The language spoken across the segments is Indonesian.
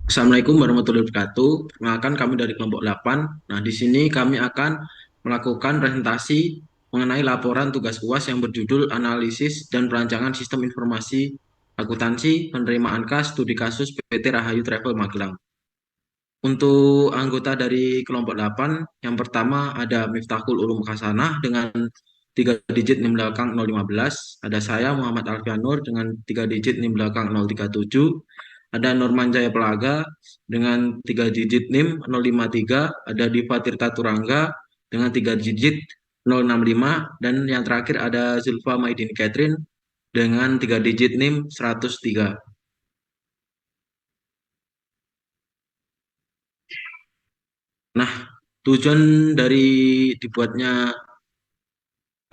Assalamualaikum warahmatullahi wabarakatuh. Perkenalkan kami dari kelompok 8. Nah, di sini kami akan melakukan presentasi mengenai laporan tugas UAS yang berjudul Analisis dan Perancangan Sistem Informasi Akuntansi Penerimaan Kas Studi Kasus PT Rahayu Travel Magelang. Untuk anggota dari kelompok 8, yang pertama ada Miftahul Ulum Hasanah dengan 3 digit NIM belakang 015. Ada saya Muhammad Alfianur dengan 3 digit NIM belakang 037. Ada Norman Jaya Pelaga dengan 3 digit NIM 053. Ada Diva Tirta Turangga dengan 3 digit 065. Dan yang terakhir ada Zulfa Maidin Catherine dengan 3 digit NIM 103. Nah, tujuan dari dibuatnya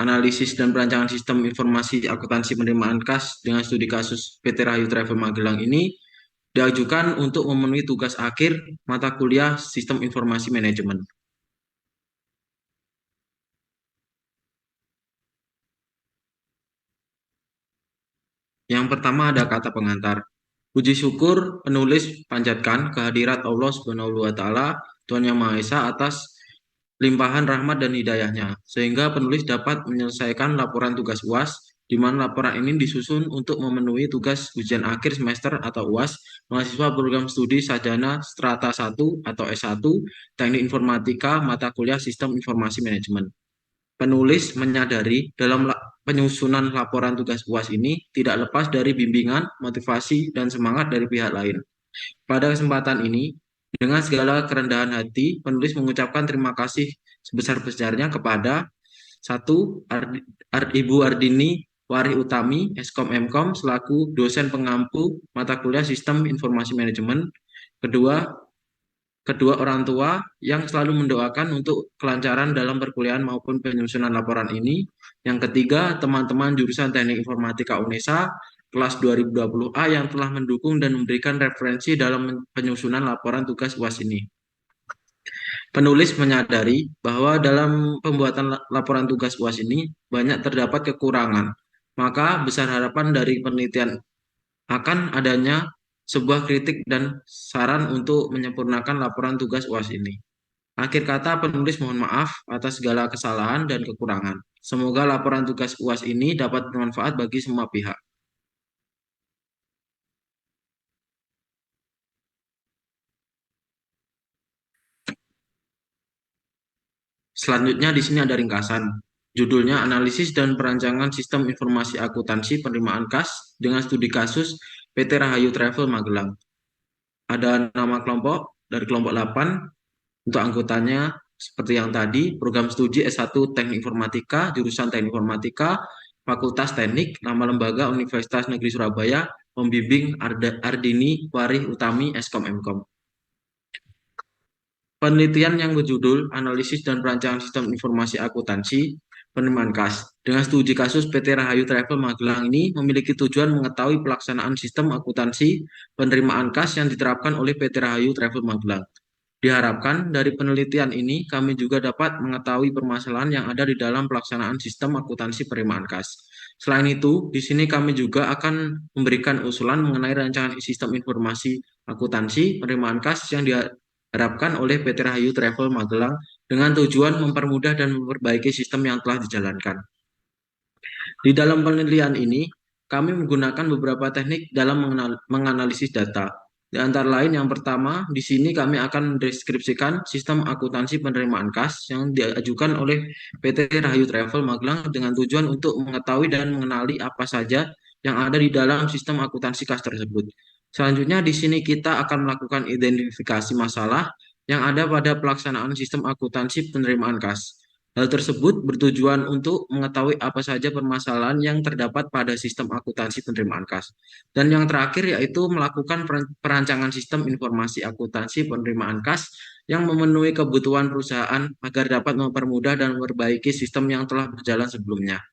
analisis dan perancangan sistem informasi akuntansi penerimaan kas dengan studi kasus PT Rahayu Travel Magelang ini diajukan untuk memenuhi tugas akhir mata kuliah Sistem Informasi Manajemen. Yang pertama ada kata pengantar. Puji syukur penulis panjatkan kehadirat Allah Subhanahu wa taala, Tuhan Yang Maha Esa atas limpahan rahmat dan hidayahnya, sehingga penulis dapat menyelesaikan laporan tugas UAS, di mana laporan ini disusun untuk memenuhi tugas ujian akhir semester atau UAS, mahasiswa program studi sarjana strata 1 atau S1, Teknik Informatika, mata kuliah Sistem Informasi Manajemen. Penulis menyadari dalam penyusunan laporan tugas UAS ini tidak lepas dari bimbingan, motivasi, dan semangat dari pihak lain. Pada kesempatan ini, dengan segala kerendahan hati, penulis mengucapkan terima kasih sebesar-besarnya kepada satu Ibu Ardini Wari Utami, Eskom Mkom, selaku dosen pengampu mata kuliah Sistem Informasi Manajemen. Kedua, kedua orang tua yang selalu mendoakan untuk kelancaran dalam perkuliahan maupun penyusunan laporan ini. Yang ketiga, teman-teman jurusan Teknik Informatika UNESA kelas 2020A yang telah mendukung dan memberikan referensi dalam penyusunan laporan tugas UAS ini. Penulis menyadari bahwa dalam pembuatan laporan tugas UAS ini banyak terdapat kekurangan. Maka besar harapan dari penelitian akan adanya sebuah kritik dan saran untuk menyempurnakan laporan tugas UAS ini. Akhir kata, penulis mohon maaf atas segala kesalahan dan kekurangan. Semoga laporan tugas UAS ini dapat bermanfaat bagi semua pihak. Selanjutnya di sini ada ringkasan. Judulnya Analisis dan Perancangan Sistem Informasi Akuntansi Penerimaan Kas dengan Studi Kasus PT Rahayu Travel Magelang. Ada nama kelompok dari kelompok 8 untuk anggotanya seperti yang tadi, program studi S1 Teknik Informatika, jurusan Teknik Informatika, Fakultas Teknik, nama lembaga Universitas Negeri Surabaya, pembimbing Ardini Warih Utami, Eskom Mkom. Penelitian yang berjudul Analisis dan Perancangan Sistem Informasi Akuntansi Penerimaan Kas dengan studi kasus PT Rahayu Travel Magelang ini memiliki tujuan mengetahui pelaksanaan sistem akuntansi penerimaan kas yang diterapkan oleh PT Rahayu Travel Magelang. Diharapkan dari penelitian ini kami juga dapat mengetahui permasalahan yang ada di dalam pelaksanaan sistem akuntansi penerimaan kas. Selain itu, di sini kami juga akan memberikan usulan mengenai rancangan sistem informasi akuntansi penerimaan kas yang diharapkan oleh PT Rahayu Travel Magelang dengan tujuan mempermudah dan memperbaiki sistem yang telah dijalankan. Di dalam penelitian ini, kami menggunakan beberapa teknik dalam menganalisis data. Di antara lain, yang pertama, di sini kami akan mendeskripsikan sistem akuntansi penerimaan kas yang diajukan oleh PT Rahayu Travel Magelang dengan tujuan untuk mengetahui dan mengenali apa saja yang ada di dalam sistem akuntansi kas tersebut. Selanjutnya, di sini kita akan melakukan identifikasi masalah yang ada pada pelaksanaan sistem akuntansi penerimaan kas. Hal tersebut bertujuan untuk mengetahui apa saja permasalahan yang terdapat pada sistem akuntansi penerimaan kas. Dan yang terakhir yaitu melakukan perancangan sistem informasi akuntansi penerimaan kas yang memenuhi kebutuhan perusahaan agar dapat mempermudah dan memperbaiki sistem yang telah berjalan sebelumnya.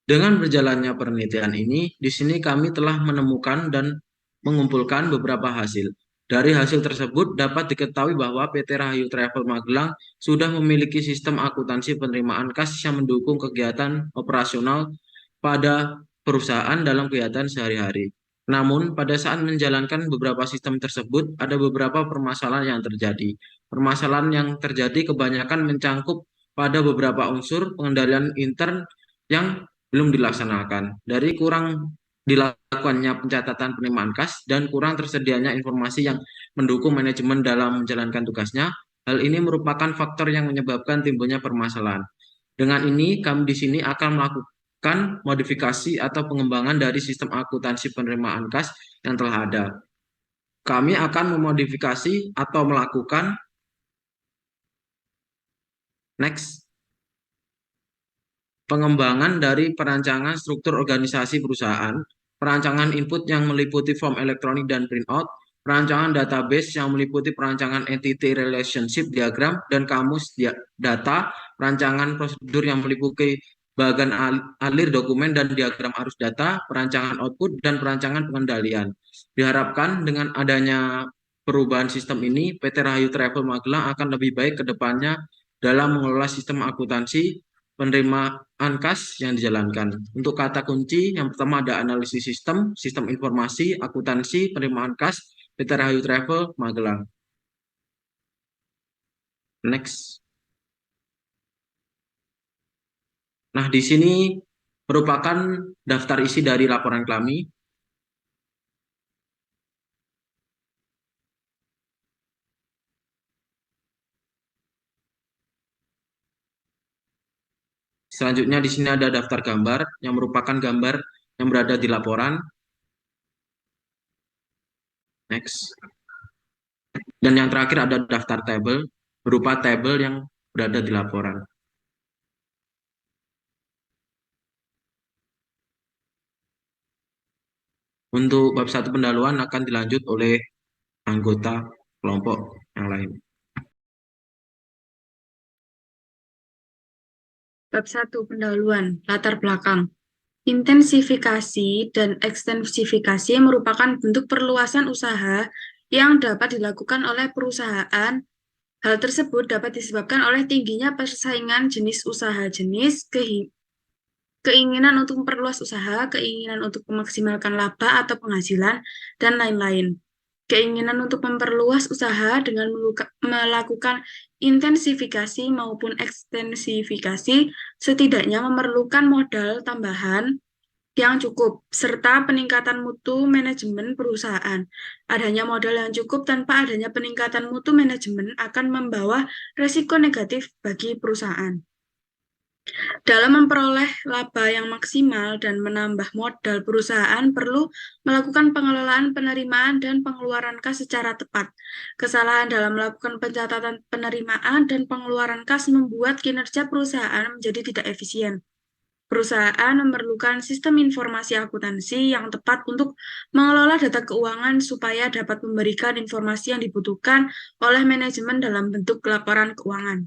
Dengan berjalannya penelitian ini, di sini kami telah menemukan dan mengumpulkan beberapa hasil. Dari hasil tersebut dapat diketahui bahwa PT Rahayu Travel Magelang sudah memiliki sistem akuntansi penerimaan kas yang mendukung kegiatan operasional pada perusahaan dalam kegiatan sehari-hari. Namun, pada saat menjalankan beberapa sistem tersebut, ada beberapa permasalahan yang terjadi. Permasalahan yang terjadi kebanyakan mencangkup pada beberapa unsur pengendalian intern yang belum dilaksanakan. Dari kurang dilakukannya pencatatan penerimaan kas dan kurang tersedianya informasi yang mendukung manajemen dalam menjalankan tugasnya, hal ini merupakan faktor yang menyebabkan timbulnya permasalahan. Dengan ini, kami di sini akan melakukan modifikasi atau pengembangan dari sistem akuntansi penerimaan kas yang telah ada. Kami akan memodifikasi atau melakukan next pengembangan dari perancangan struktur organisasi perusahaan, perancangan input yang meliputi form elektronik dan printout, perancangan database yang meliputi perancangan entity relationship diagram dan kamus data, perancangan prosedur yang meliputi bagan alir dokumen dan diagram arus data, perancangan output, dan perancangan pengendalian. Diharapkan dengan adanya perubahan sistem ini, PT Rahayu Travel Magelang akan lebih baik ke depannya dalam mengelola sistem akuntansi penerimaan kas yang dijalankan. Untuk kata kunci, yang pertama ada analisis sistem, sistem informasi, akuntansi, penerimaan kas, PT Rahayu Travel, Magelang. Next. Nah, di sini merupakan daftar isi dari laporan kami. Selanjutnya di sini ada daftar gambar yang merupakan gambar yang berada di laporan. Next. Dan yang terakhir ada daftar tabel berupa tabel yang berada di laporan. Untuk bab 1 pendahuluan akan dilanjut oleh anggota kelompok yang lain. Bab 1. Pendahuluan, latar belakang. Intensifikasi dan ekstensifikasi merupakan bentuk perluasan usaha yang dapat dilakukan oleh perusahaan. Hal tersebut dapat disebabkan oleh tingginya persaingan jenis usaha jenis, keinginan untuk memperluas usaha, keinginan untuk memaksimalkan laba atau penghasilan, dan lain-lain. Keinginan untuk memperluas usaha dengan melakukan intensifikasi maupun ekstensifikasi setidaknya memerlukan modal tambahan yang cukup, serta peningkatan mutu manajemen perusahaan. Adanya modal yang cukup tanpa adanya peningkatan mutu manajemen akan membawa resiko negatif bagi perusahaan. Dalam memperoleh laba yang maksimal dan menambah modal, perusahaan perlu melakukan pengelolaan penerimaan dan pengeluaran kas secara tepat. Kesalahan dalam melakukan pencatatan penerimaan dan pengeluaran kas membuat kinerja perusahaan menjadi tidak efisien. Perusahaan memerlukan sistem informasi akuntansi yang tepat untuk mengelola data keuangan supaya dapat memberikan informasi yang dibutuhkan oleh manajemen dalam bentuk laporan keuangan.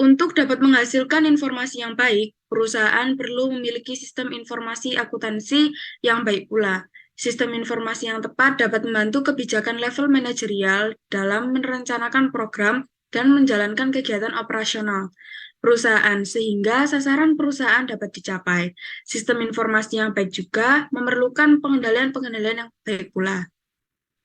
Untuk dapat menghasilkan informasi yang baik, perusahaan perlu memiliki sistem informasi akuntansi yang baik pula. Sistem informasi yang tepat dapat membantu kebijakan level manajerial dalam merencanakan program dan menjalankan kegiatan operasional perusahaan sehingga sasaran perusahaan dapat dicapai. Sistem informasi yang baik juga memerlukan pengendalian-pengendalian yang baik pula.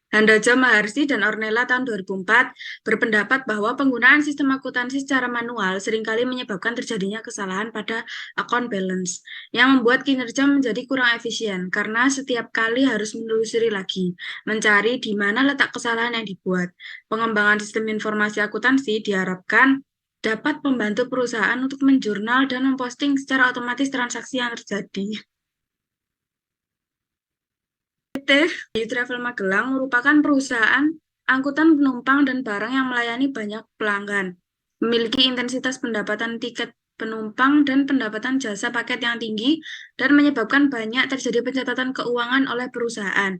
Handaja Maharsi dan Ornella tahun 2004 berpendapat bahwa penggunaan sistem akuntansi secara manual seringkali menyebabkan terjadinya kesalahan pada account balance yang membuat kinerja menjadi kurang efisien karena setiap kali harus menelusuri lagi, mencari di mana letak kesalahan yang dibuat. Pengembangan sistem informasi akuntansi diharapkan dapat membantu perusahaan untuk menjurnal dan memposting secara otomatis transaksi yang terjadi. PT Rahayu Travel Magelang merupakan perusahaan angkutan penumpang dan barang yang melayani banyak pelanggan, memiliki intensitas pendapatan tiket penumpang dan pendapatan jasa paket yang tinggi, dan menyebabkan banyak terjadi pencatatan keuangan oleh perusahaan.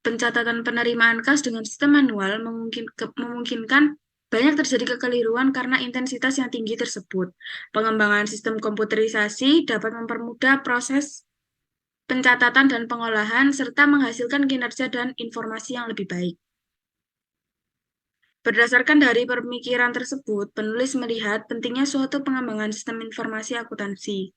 Pencatatan penerimaan kas dengan sistem manual memungkinkan banyak terjadi kekeliruan karena intensitas yang tinggi tersebut. Pengembangan sistem komputerisasi dapat mempermudah proses pencatatan dan pengolahan, serta menghasilkan kinerja dan informasi yang lebih baik. Berdasarkan dari pemikiran tersebut, penulis melihat pentingnya suatu pengembangan sistem informasi akuntansi.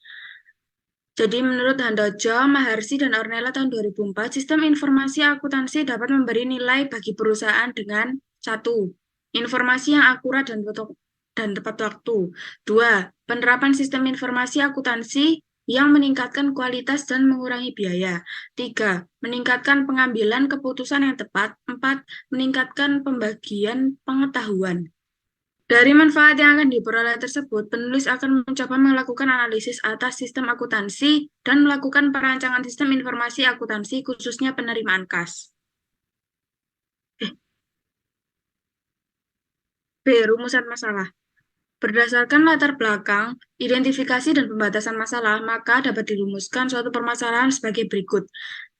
Jadi menurut Handojo, Maharshi, dan Ornella tahun 2004, sistem informasi akuntansi dapat memberi nilai bagi perusahaan dengan satu, informasi yang akurat dan tepat waktu. Dua, penerapan sistem informasi akuntansi yang meningkatkan kualitas dan mengurangi biaya. Tiga, meningkatkan pengambilan keputusan yang tepat. Empat, meningkatkan pembagian pengetahuan. Dari manfaat yang akan diperoleh tersebut, penulis akan mencoba melakukan analisis atas sistem akuntansi dan melakukan perancangan sistem informasi akuntansi khususnya penerimaan kas. B. Rumusan masalah. Berdasarkan latar belakang, identifikasi dan pembatasan masalah, maka dapat dirumuskan suatu permasalahan sebagai berikut.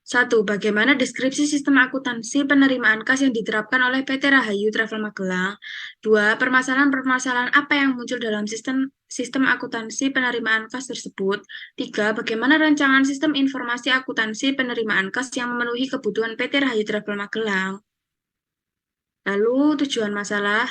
Satu, bagaimana deskripsi sistem akuntansi penerimaan kas yang diterapkan oleh PT Rahayu Travel Magelang? Dua, permasalahan-permasalahan apa yang muncul dalam sistem akuntansi penerimaan kas tersebut? Tiga, bagaimana rancangan sistem informasi akuntansi penerimaan kas yang memenuhi kebutuhan PT Rahayu Travel Magelang? Lalu tujuan masalah.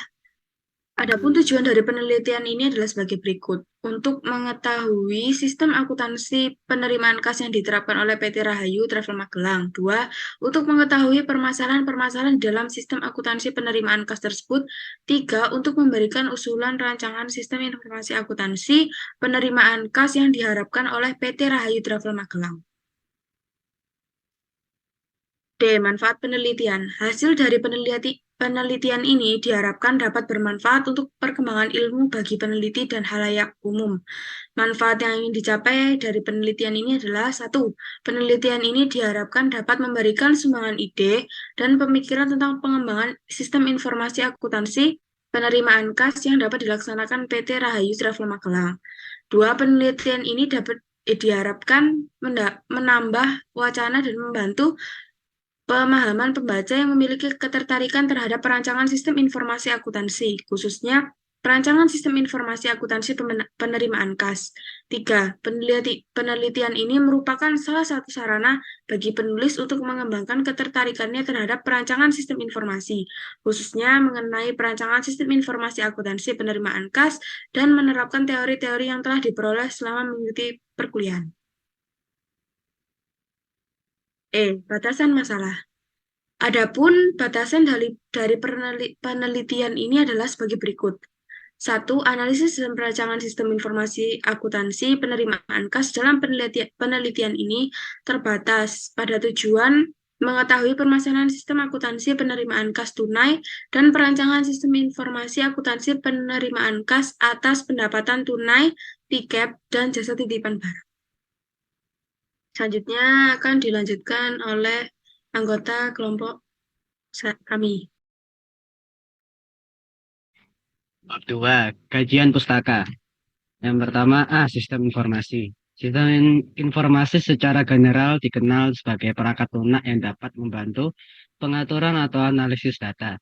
Adapun tujuan dari penelitian ini adalah sebagai berikut. Untuk mengetahui sistem akuntansi penerimaan kas yang diterapkan oleh PT Rahayu Travel Magelang. Dua, untuk mengetahui permasalahan-permasalahan dalam sistem akuntansi penerimaan kas tersebut. Tiga, untuk memberikan usulan rancangan sistem informasi akuntansi penerimaan kas yang diharapkan oleh PT Rahayu Travel Magelang. D. Manfaat penelitian. Hasil dari penelitian ini diharapkan dapat bermanfaat untuk perkembangan ilmu bagi peneliti dan halayak umum. Manfaat yang ingin dicapai dari penelitian ini adalah satu, penelitian ini diharapkan dapat memberikan sumbangan ide dan pemikiran tentang pengembangan sistem informasi akuntansi penerimaan kas yang dapat dilaksanakan PT Rahayu Travel Magelang. Dua, penelitian ini dapat diharapkan menambah wacana dan membantu pemahaman pembaca yang memiliki ketertarikan terhadap perancangan sistem informasi akuntansi, khususnya perancangan sistem informasi akuntansi penerimaan kas. Tiga, penelitian ini merupakan salah satu sarana bagi penulis untuk mengembangkan ketertarikannya terhadap perancangan sistem informasi, khususnya mengenai perancangan sistem informasi akuntansi penerimaan kas dan menerapkan teori-teori yang telah diperoleh selama mengikuti perkuliahan. Batasan masalah. Adapun batasan dari penelitian ini adalah sebagai berikut. Satu, analisis dan perancangan sistem informasi akuntansi penerimaan kas dalam penelitian ini terbatas pada tujuan mengetahui permasalahan sistem akuntansi penerimaan kas tunai dan perancangan sistem informasi akuntansi penerimaan kas atas pendapatan tunai, tiket, dan jasa titipan barang. Selanjutnya akan dilanjutkan oleh anggota kelompok kami. Bab 2, kajian pustaka. Yang pertama, sistem informasi. Sistem informasi secara general dikenal sebagai perangkat lunak yang dapat membantu pengaturan atau analisis data.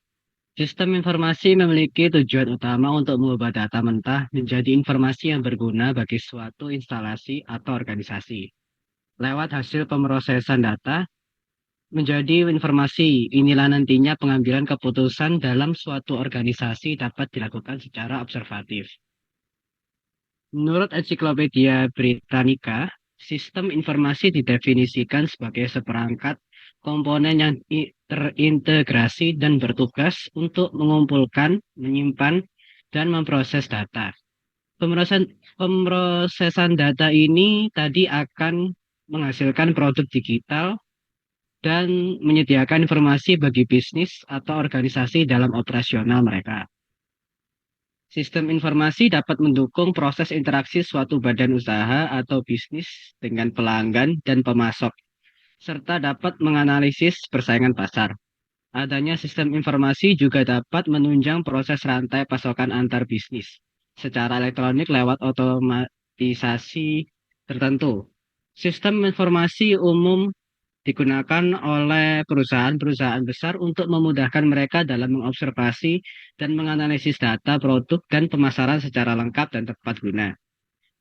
Sistem informasi memiliki tujuan utama untuk mengubah data mentah menjadi informasi yang berguna bagi suatu instalasi atau organisasi. Lewat hasil pemrosesan data, menjadi informasi. Inilah nantinya pengambilan keputusan dalam suatu organisasi dapat dilakukan secara observatif. Menurut Ensiklopedia Britannica, sistem informasi didefinisikan sebagai seperangkat komponen yang terintegrasi dan bertugas untuk mengumpulkan, menyimpan, dan memproses data. Pemrosesan data ini tadi akan menghasilkan produk digital dan menyediakan informasi bagi bisnis atau organisasi dalam operasional mereka. Sistem informasi dapat mendukung proses interaksi suatu badan usaha atau bisnis dengan pelanggan dan pemasok, serta dapat menganalisis persaingan pasar. Adanya sistem informasi juga dapat menunjang proses rantai pasokan antar bisnis secara elektronik lewat otomatisasi tertentu. Sistem informasi umum digunakan oleh perusahaan-perusahaan besar untuk memudahkan mereka dalam mengobservasi dan menganalisis data produk dan pemasaran secara lengkap dan tepat guna.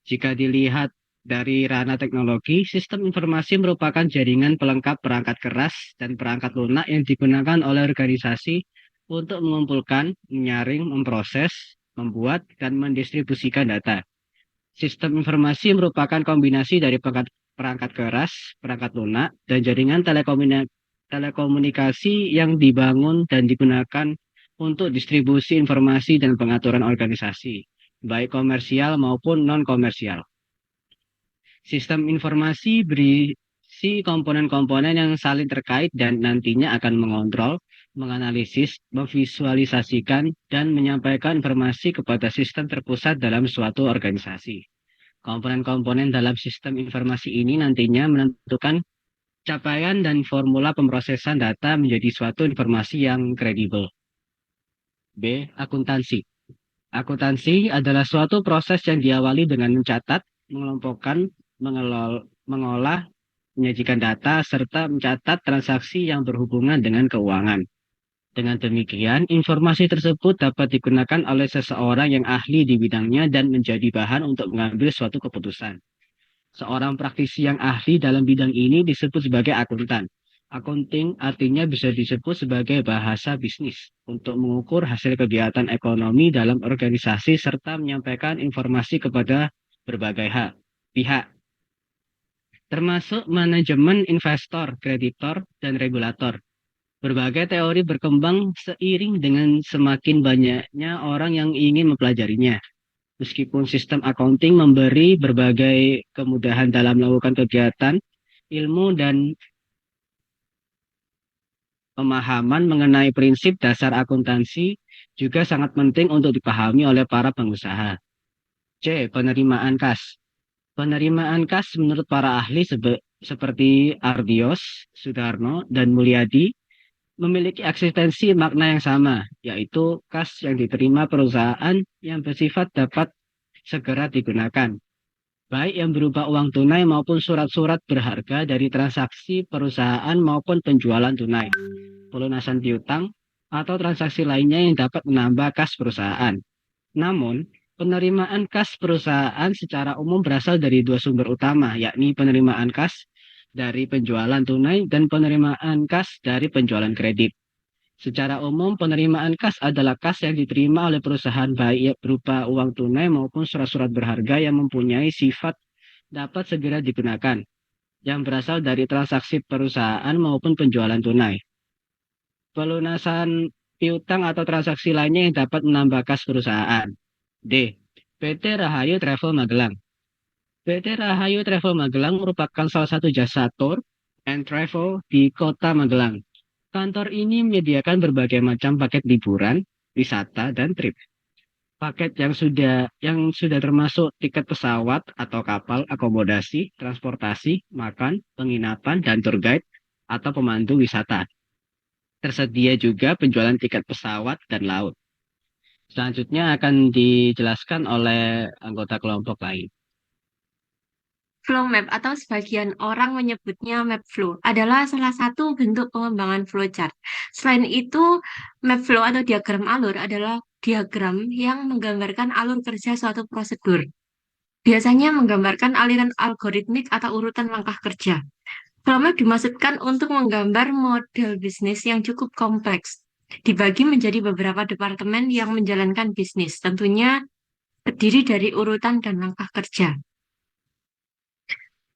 Jika dilihat dari ranah teknologi, sistem informasi merupakan jaringan pelengkap perangkat keras dan perangkat lunak yang digunakan oleh organisasi untuk mengumpulkan, menyaring, memproses, membuat, dan mendistribusikan data. Sistem informasi merupakan kombinasi dari perangkat keras, perangkat lunak, dan jaringan telekomunikasi yang dibangun dan digunakan untuk distribusi informasi dan pengaturan organisasi, baik komersial maupun non-komersial. Sistem informasi berisi komponen-komponen yang saling terkait dan nantinya akan mengontrol, menganalisis, memvisualisasikan, dan menyampaikan informasi kepada sistem terpusat dalam suatu organisasi. Komponen-komponen dalam sistem informasi ini nantinya menentukan capaian dan formula pemrosesan data menjadi suatu informasi yang kredibel. B. Akuntansi. Akuntansi adalah suatu proses yang diawali dengan mencatat, mengelompokkan, mengolah, menyajikan data, serta mencatat transaksi yang berhubungan dengan keuangan. Dengan demikian, informasi tersebut dapat digunakan oleh seseorang yang ahli di bidangnya dan menjadi bahan untuk mengambil suatu keputusan. Seorang praktisi yang ahli dalam bidang ini disebut sebagai akuntan. Accounting artinya bisa disebut sebagai bahasa bisnis untuk mengukur hasil kegiatan ekonomi dalam organisasi serta menyampaikan informasi kepada berbagai pihak, termasuk manajemen, investor, kreditor, dan regulator. Berbagai teori berkembang seiring dengan semakin banyaknya orang yang ingin mempelajarinya. Meskipun sistem accounting memberi berbagai kemudahan dalam melakukan kegiatan, ilmu dan pemahaman mengenai prinsip dasar akuntansi juga sangat penting untuk dipahami oleh para pengusaha. C. Penerimaan kas. Penerimaan kas menurut para ahli seperti Ardios, Sudarno, dan Mulyadi memiliki eksistensi makna yang sama, yaitu kas yang diterima perusahaan yang bersifat dapat segera digunakan, baik yang berupa uang tunai maupun surat-surat berharga dari transaksi perusahaan maupun penjualan tunai, pelunasan piutang, atau transaksi lainnya yang dapat menambah kas perusahaan. Namun, penerimaan kas perusahaan secara umum berasal dari dua sumber utama, yakni penerimaan kas dari penjualan tunai dan penerimaan kas dari penjualan kredit. Secara umum, penerimaan kas adalah kas yang diterima oleh perusahaan baik berupa uang tunai maupun surat-surat berharga yang mempunyai sifat dapat segera digunakan, yang berasal dari transaksi perusahaan maupun penjualan tunai. Pelunasan piutang atau transaksi lainnya yang dapat menambah kas perusahaan. D. PT Rahayu Travel Magelang. PT Rahayu Travel Magelang merupakan salah satu jasa tour and travel di Kota Magelang. Kantor ini menyediakan berbagai macam paket liburan, wisata, dan trip. Paket yang sudah termasuk tiket pesawat atau kapal, akomodasi, transportasi, makan, penginapan, dan tour guide atau pemandu wisata. Tersedia juga penjualan tiket pesawat dan laut. Selanjutnya akan dijelaskan oleh anggota kelompok lain. Flow map atau sebagian orang menyebutnya map flow adalah salah satu bentuk pengembangan flowchart. Selain itu, map flow atau diagram alur adalah diagram yang menggambarkan alur kerja suatu prosedur. Biasanya menggambarkan aliran algoritmik atau urutan langkah kerja. Flow map dimaksudkan untuk menggambar model bisnis yang cukup kompleks, dibagi menjadi beberapa departemen yang menjalankan bisnis, tentunya terdiri dari urutan dan langkah kerja.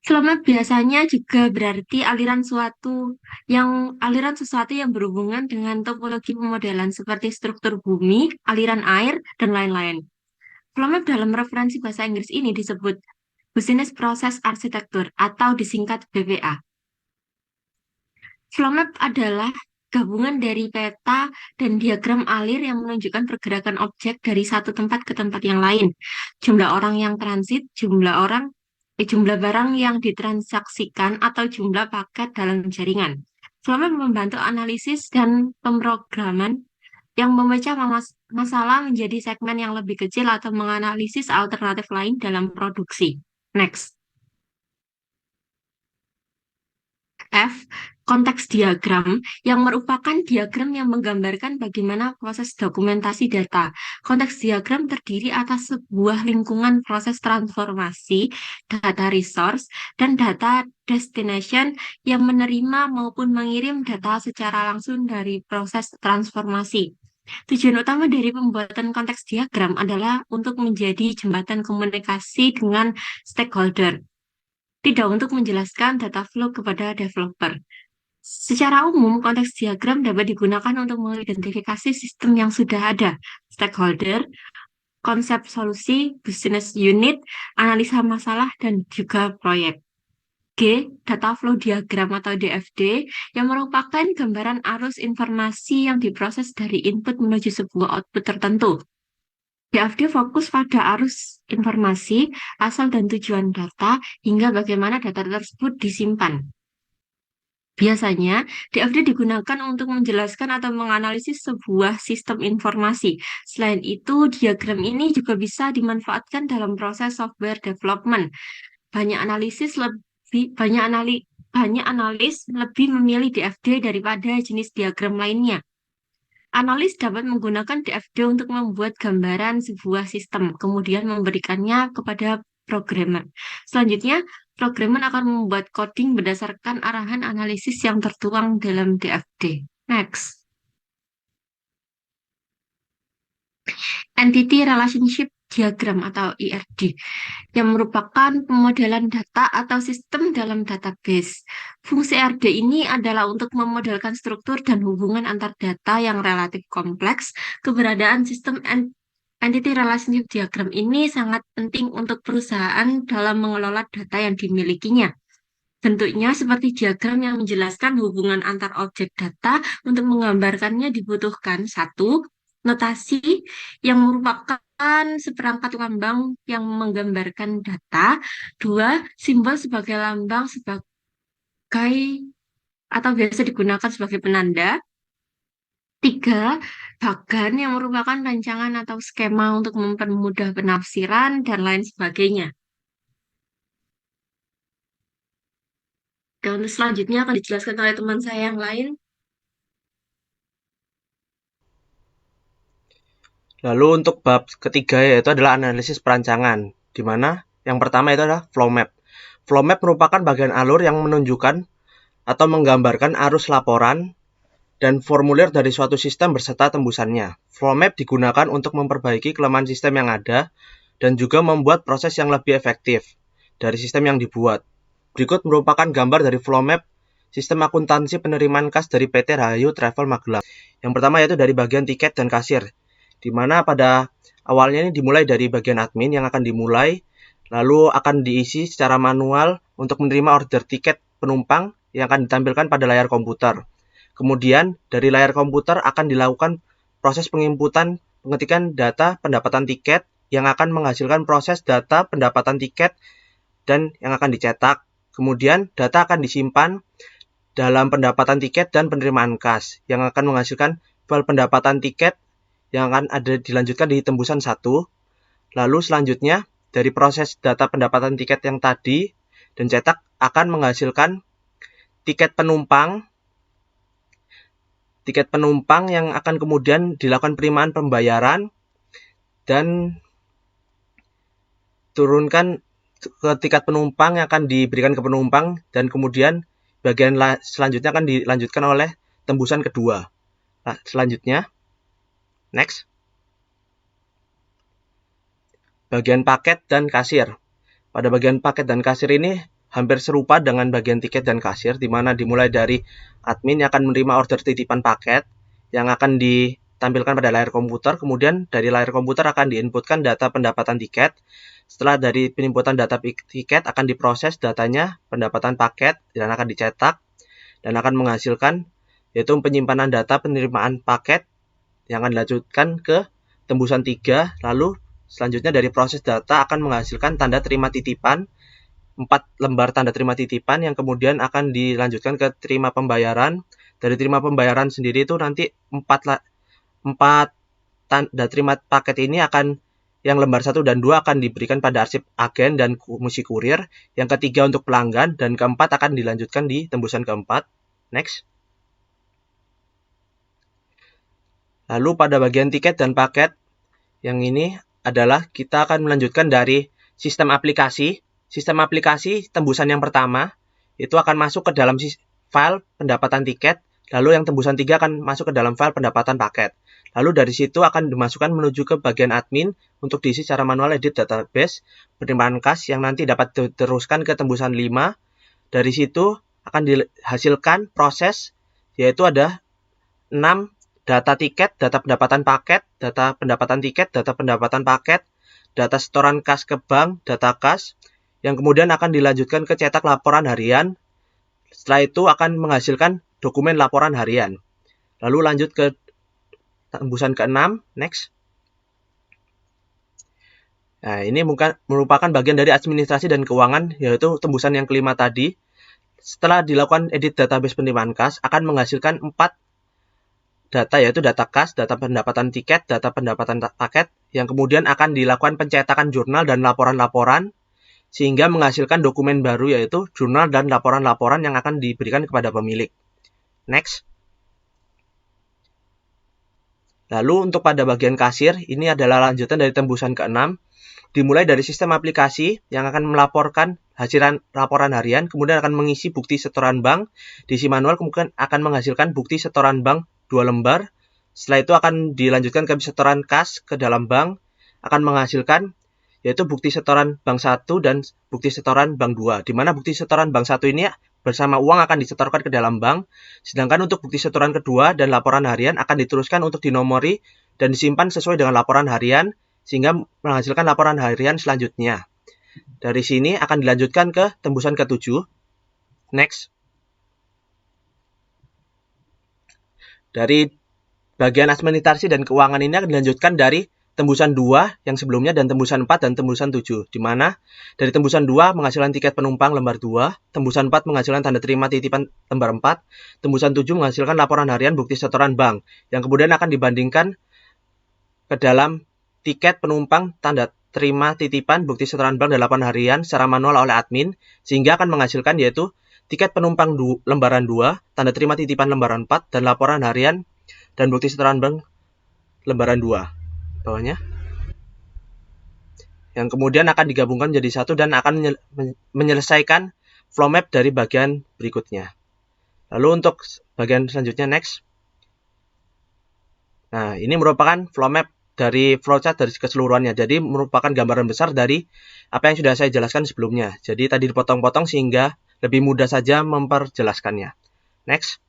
Flow map biasanya juga berarti aliran sesuatu yang berhubungan dengan topologi pemodelan seperti struktur bumi, aliran air, dan lain-lain. Flow map dalam referensi bahasa Inggris ini disebut Business Process Architecture atau disingkat BPA. Flow map adalah gabungan dari peta dan diagram alir yang menunjukkan pergerakan objek dari satu tempat ke tempat yang lain, jumlah orang yang transit, jumlah barang yang ditransaksikan, atau jumlah paket dalam jaringan. Flow map membantu analisis dan pemrograman yang memecah masalah menjadi segmen yang lebih kecil atau menganalisis alternatif lain dalam produksi. Next. F. Konteks diagram yang merupakan diagram yang menggambarkan bagaimana proses dokumentasi data. Konteks diagram terdiri atas sebuah lingkungan proses transformasi, data resource, dan data destination yang menerima maupun mengirim data secara langsung dari proses transformasi. Tujuan utama dari pembuatan konteks diagram adalah untuk menjadi jembatan komunikasi dengan stakeholder, tidak untuk menjelaskan data flow kepada developer. Secara umum, konteks diagram dapat digunakan untuk mengidentifikasi sistem yang sudah ada, stakeholder, konsep solusi, business unit, analisa masalah, dan juga proyek. G. Data flow diagram atau DFD yang merupakan gambaran arus informasi yang diproses dari input menuju sebuah output tertentu. DFD fokus pada arus informasi, asal dan tujuan data, hingga bagaimana data tersebut disimpan. Biasanya, DFD digunakan untuk menjelaskan atau menganalisis sebuah sistem informasi. Selain itu, diagram ini juga bisa dimanfaatkan dalam proses software development. Banyak analis lebih memilih DFD daripada jenis diagram lainnya. Analis dapat menggunakan DFD untuk membuat gambaran sebuah sistem, kemudian memberikannya kepada programmer. Selanjutnya, programmer akan membuat coding berdasarkan arahan analisis yang tertuang dalam DFD. Next. Entity Relationship Diagram atau ERD yang merupakan pemodelan data atau sistem dalam database. Fungsi ERD ini adalah untuk memodelkan struktur dan hubungan antar data yang relatif kompleks. Keberadaan sistem Entity Relationship Diagram ini sangat penting untuk perusahaan dalam mengelola data yang dimilikinya. Bentuknya seperti diagram yang menjelaskan hubungan antar objek data. Untuk menggambarkannya dibutuhkan satu, notasi yang merupakan seperangkat lambang yang menggambarkan data. Dua, simbol sebagai lambang sebagai atau biasa digunakan sebagai penanda. Tiga, bagan yang merupakan rancangan atau skema untuk mempermudah penafsiran dan lain sebagainya. Dan untuk selanjutnya akan dijelaskan oleh teman saya yang lain. Lalu untuk bab ketiga yaitu adalah analisis perancangan, di mana yang pertama itu adalah flow map. Flow map merupakan bagian alur yang menunjukkan atau menggambarkan arus laporan dan formulir dari suatu sistem beserta tembusannya. Flow map digunakan untuk memperbaiki kelemahan sistem yang ada dan juga membuat proses yang lebih efektif dari sistem yang dibuat. Berikut merupakan gambar dari flow map sistem akuntansi penerimaan kas dari PT Rahayu Travel Magelang. Yang pertama yaitu dari bagian tiket dan kasir, di mana pada awalnya ini dimulai dari bagian admin yang akan dimulai, lalu akan diisi secara manual untuk menerima order tiket penumpang yang akan ditampilkan pada layar komputer. Kemudian dari layar komputer akan dilakukan proses penginputan pengetikan data pendapatan tiket yang akan menghasilkan proses data pendapatan tiket dan yang akan dicetak. Kemudian data akan disimpan dalam pendapatan tiket dan penerimaan kas yang akan menghasilkan file pendapatan tiket yang akan ada dilanjutkan di tembusan 1. Lalu selanjutnya dari proses data pendapatan tiket yang tadi dan cetak akan menghasilkan tiket penumpang yang akan kemudian dilakukan penerimaan pembayaran dan turunkan ke tiket penumpang yang akan diberikan ke penumpang, dan kemudian bagian selanjutnya akan dilanjutkan oleh tembusan kedua. Nah, selanjutnya next, bagian paket dan kasir. Pada bagian paket dan kasir ini hampir serupa dengan bagian tiket dan kasir, di mana dimulai dari admin yang akan menerima order titipan paket yang akan ditampilkan pada layar komputer. Kemudian dari layar komputer akan diinputkan data pendapatan tiket. Setelah dari penginputan data tiket akan diproses datanya pendapatan paket dan akan dicetak dan akan menghasilkan yaitu penyimpanan data penerimaan paket yang akan dilanjutkan ke tembusan 3. Lalu selanjutnya dari proses data akan menghasilkan tanda terima titipan, 4 lembar tanda terima titipan yang kemudian akan dilanjutkan ke terima pembayaran. Dari terima pembayaran sendiri itu nanti 4 tanda terima paket ini akan, yang lembar 1 dan 2 akan diberikan pada arsip agen dan komisi kurir, yang ketiga untuk pelanggan, dan keempat akan dilanjutkan di tembusan keempat. Next. Lalu pada bagian tiket dan paket, yang ini adalah kita akan melanjutkan dari sistem aplikasi. Sistem aplikasi tembusan yang pertama itu akan masuk ke dalam file pendapatan tiket, lalu yang tembusan 3 akan masuk ke dalam file pendapatan paket. Lalu dari situ akan dimasukkan menuju ke bagian admin untuk diisi secara manual edit database penerimaan kas yang nanti dapat diteruskan ke tembusan 5. Dari situ akan dihasilkan proses, yaitu ada 6 data tiket, data pendapatan paket, data pendapatan tiket, data pendapatan paket, data setoran kas ke bank, data kas, yang kemudian akan dilanjutkan ke cetak laporan harian. Setelah itu akan menghasilkan dokumen laporan harian. Lalu lanjut ke tembusan ke-6, next. Nah, ini merupakan bagian dari administrasi dan keuangan, yaitu tembusan yang kelima tadi. Setelah dilakukan edit database penerimaan kas, akan menghasilkan 4 data, yaitu data kas, data pendapatan tiket, data pendapatan paket, yang kemudian akan dilakukan pencetakan jurnal dan laporan-laporan, sehingga menghasilkan dokumen baru, yaitu jurnal dan laporan-laporan yang akan diberikan kepada pemilik. Next. Lalu untuk pada bagian kasir, ini adalah lanjutan dari tembusan ke-6, dimulai dari sistem aplikasi yang akan melaporkan hasil laporan harian, kemudian akan mengisi bukti setoran bank, diisi manual, kemudian akan menghasilkan bukti setoran bank 2 lembar. Setelah itu akan dilanjutkan ke setoran kas ke dalam bank, akan menghasilkan yaitu bukti setoran bank 1 dan bukti setoran bank 2, di mana bukti setoran bank 1 ini bersama uang akan disetorkan ke dalam bank, sedangkan untuk bukti setoran kedua dan laporan harian akan diteruskan untuk dinomori dan disimpan sesuai dengan laporan harian, sehingga menghasilkan laporan harian selanjutnya. Dari sini akan dilanjutkan ke tembusan ke-7. Next. Dari bagian administrasi dan keuangan ini akan dilanjutkan dari tembusan 2 yang sebelumnya dan tembusan 4 dan tembusan 7, di mana dari tembusan 2 menghasilkan tiket penumpang lembar 2, tembusan 4 menghasilkan tanda terima titipan lembar 4, tembusan 7 menghasilkan laporan harian bukti setoran bank, yang kemudian akan dibandingkan ke dalam tiket penumpang tanda terima titipan bukti setoran bank dan laporan harian secara manual oleh admin, sehingga akan menghasilkan yaitu tiket penumpang lembaran 2, tanda terima titipan lembaran 4, dan laporan harian dan bukti setoran bank lembaran 2. Bawahnya. Yang kemudian akan digabungkan menjadi satu dan akan menyelesaikan flow map dari bagian berikutnya. Lalu untuk bagian selanjutnya, next. Nah, ini merupakan flow map dari flowchart dari keseluruhannya. Jadi merupakan gambaran besar dari apa yang sudah saya jelaskan sebelumnya. Jadi tadi dipotong-potong sehingga lebih mudah saja memperjelaskannya. Next.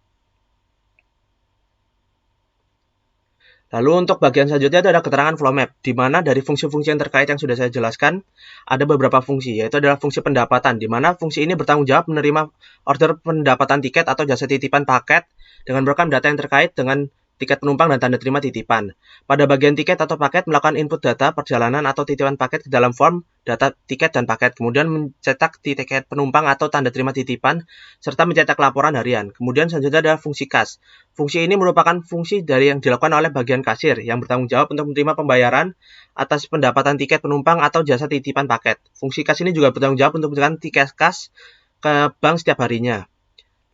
Lalu untuk bagian selanjutnya itu ada keterangan flow map, di mana dari fungsi-fungsi yang terkait yang sudah saya jelaskan, ada beberapa fungsi, yaitu adalah fungsi pendapatan, di mana fungsi ini bertanggung jawab menerima order pendapatan tiket atau jasa titipan paket dengan merekam data yang terkait dengan tiket penumpang dan tanda terima titipan. Pada bagian tiket atau paket melakukan input data perjalanan atau titipan paket ke dalam form data tiket dan paket, kemudian mencetak tiket penumpang atau tanda terima titipan, serta mencetak laporan harian. Kemudian selanjutnya adalah fungsi kas. Fungsi ini merupakan fungsi dari yang dilakukan oleh bagian kasir yang bertanggung jawab untuk menerima pembayaran atas pendapatan tiket penumpang atau jasa titipan paket. Fungsi kas ini juga bertanggung jawab untuk mencetak tiket kas ke bank setiap harinya.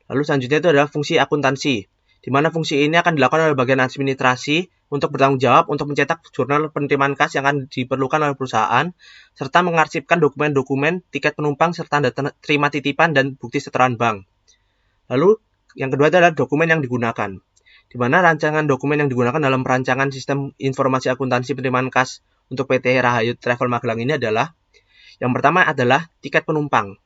Lalu selanjutnya itu adalah fungsi akuntansi, di mana fungsi ini akan dilakukan oleh bagian administrasi untuk bertanggung jawab untuk mencetak jurnal penerimaan kas yang akan diperlukan oleh perusahaan, serta mengarsipkan dokumen-dokumen tiket penumpang serta tanda terima titipan dan bukti setoran bank. Lalu yang kedua adalah dokumen yang digunakan, di mana rancangan dokumen yang digunakan dalam perancangan sistem informasi akuntansi penerimaan kas untuk PT Rahayu Travel Magelang ini adalah, yang pertama adalah tiket penumpang,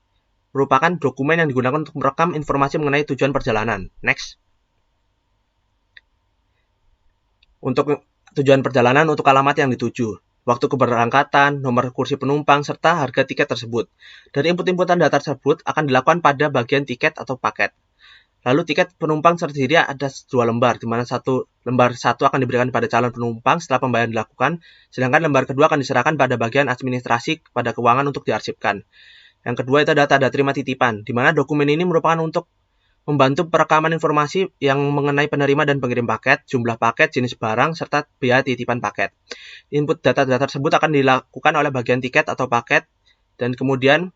merupakan dokumen yang digunakan untuk merekam informasi mengenai tujuan perjalanan. Next. Untuk tujuan perjalanan untuk alamat yang dituju, waktu keberangkatan, nomor kursi penumpang, serta harga tiket tersebut. Dari input-inputan data tersebut akan dilakukan pada bagian tiket atau paket. Lalu tiket penumpang terdiri ada 2 lembar, di mana lembar 1 akan diberikan pada calon penumpang setelah pembayaran dilakukan, sedangkan lembar kedua akan diserahkan pada bagian administrasi pada keuangan untuk diarsipkan. Yang kedua itu data terima titipan, di mana dokumen ini merupakan untuk membantu perekaman informasi yang mengenai penerima dan pengirim paket, jumlah paket, jenis barang, serta biaya titipan paket. Input data-data tersebut akan dilakukan oleh bagian tiket atau paket, dan kemudian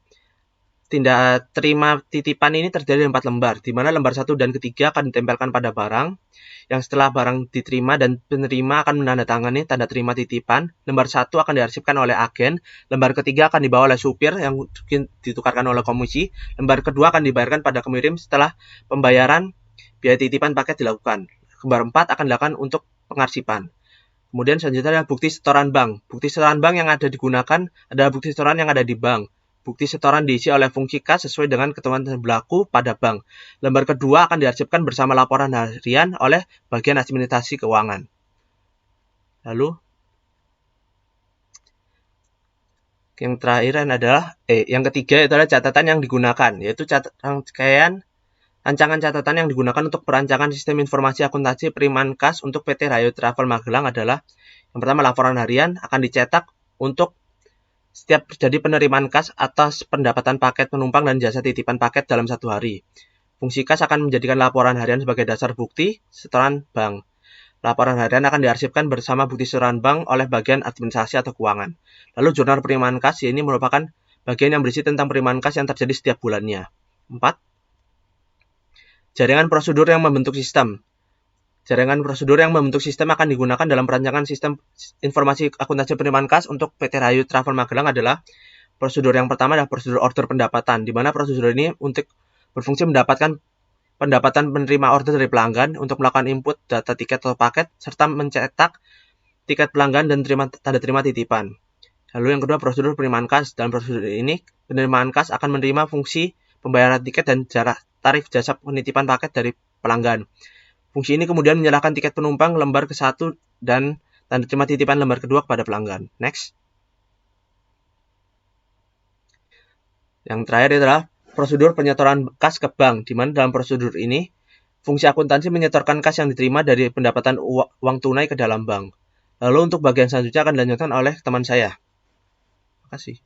tindak terima titipan ini terdiri dari 4 lembar, di mana lembar 1 dan ketiga akan ditempelkan pada barang, yang setelah barang diterima dan penerima akan menandatangani tanda terima titipan. Lembar 1 akan diarsipkan oleh agen, lembar ketiga akan dibawa oleh supir yang ditukarkan oleh komisi, lembar kedua akan dibayarkan pada pengirim setelah pembayaran biaya titipan paket dilakukan. Lembar 4 akan dilakukan untuk pengarsipan. Kemudian selanjutnya adalah bukti setoran bank. Bukti setoran bank yang ada digunakan adalah bukti setoran yang ada di bank. Bukti setoran diisi oleh fungsi kas sesuai dengan ketentuan yang berlaku pada bank. Lembar kedua akan diarsipkan bersama laporan harian oleh bagian administrasi keuangan. Lalu yang terakhir adalah yang ketiga adalah catatan yang digunakan, yaitu rancangan catatan yang digunakan untuk perancangan sistem informasi akuntansi penerimaan kas untuk PT Rayo Travel Magelang adalah yang pertama, laporan harian akan dicetak untuk setiap terjadi penerimaan kas atas pendapatan paket penumpang dan jasa titipan paket dalam 1 hari. Fungsi kas akan menjadikan laporan harian sebagai dasar bukti setoran bank. Laporan harian akan diarsipkan bersama bukti setoran bank oleh bagian administrasi atau keuangan. Lalu jurnal penerimaan kas ini merupakan bagian yang berisi tentang penerimaan kas yang terjadi setiap bulannya. 4. Jaringan prosedur yang membentuk sistem. Jaringan prosedur yang membentuk sistem akan digunakan dalam perancangan sistem informasi akuntansi penerimaan kas untuk PT Rayo Travel Magelang adalah prosedur yang pertama adalah prosedur order pendapatan, di mana prosedur ini untuk berfungsi mendapatkan pendapatan penerima order dari pelanggan untuk melakukan input data tiket atau paket, serta mencetak tiket pelanggan dan tanda terima titipan. Lalu yang kedua, prosedur penerimaan kas. Dalam prosedur ini, penerimaan kas akan menerima fungsi pembayaran tiket dan tarif jasa penitipan paket dari pelanggan. Fungsi ini kemudian menyerahkan tiket penumpang lembar ke-1 dan tanda terima titipan lembar kedua kepada pelanggan. Next. Yang terakhir adalah prosedur penyetoran kas ke bank, di mana dalam prosedur ini, fungsi akuntansi menyetorkan kas yang diterima dari pendapatan uang tunai ke dalam bank. Lalu untuk bagian selanjutnya akan dilanjutkan oleh teman saya. Terima kasih.